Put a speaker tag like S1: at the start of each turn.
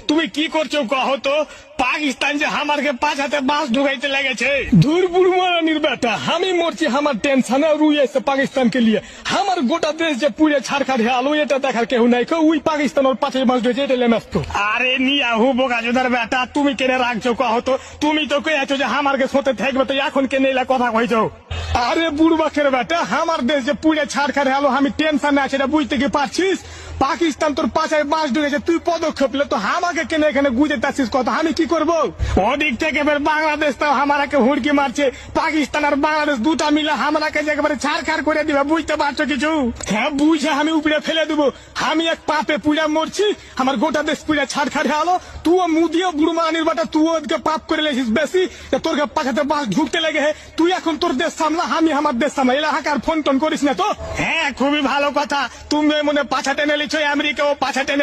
S1: তুমি কি করছো কहो তো? পাকিস্তান যে আমারকে পাছাতে বাঁশ ঢুকাইতে লেগেছে। ধুর বুড়মারানির বেটা, আমি মরছি আমার টেনশনে রুই আছে পাকিস্তান के लिए। আমার গোটা দেশ যে পুড়ে ছাড়খাড় হয়ে আলো এটা দেখার কেউ নাই। ওই পাকিস্তান ওর পাছে বাঁশ ঢুকেছে এটা লেমাস্ত। আরে নিয়াহু বোকাচোদার বেটা, তুমি কেনে রাখছো কहो তো? তুমি তো কইছো যে আমারকে সোতে থাকবে, তো এখন কেনে এলা কথা কইছো? আরে বুড়বাকের বেটা, আমার দেশ যে পুড়ে ছাড়খাড় হলো আমি টেনশনে আছে এটা বুঝতে কি পারছিস? পাকিস্তান তোর পাছায় বাঁশ ঢুকেছে, তুই পদক্ষেপ নিলে তো আমাকে কেনে এখানে গুজে তাচ্ছিস কথা, আমি কি করবো? ওদিক থেকে এবার বাংলাদেশ তো আমাকে হুড়কি মারছে, পাকিস্তান আর বাংলাদেশ দুটা মিলে আমাকে একেবারে ছাড়খাড় করে দিবে, বুঝতে পারছো কিছু? হ্যাঁ বুঝে আমি উপরে ফেলে দেবো। আমি এক পাপে পুড়ে মরছি, আমার গোটা দেশ পুড়ে ছাড়খাড় হলো, তুইও মুদিও বুড়মানির বাটা, তুইও ওদিকে পাপ করে লেছিস বেশি, তোর পাছাতে বাঁশ ঢুকতে লেগে। তুই এখন তোর দেশ সামলা, আমি আমার দেশ সামলা, এলা হাকার ফোন টোন করিস না তো। হ্যাঁ খুবই ভালো কথা, তুমি মনে পাছা টেনে লিছো, আমেরিকা ও পাছা টেনে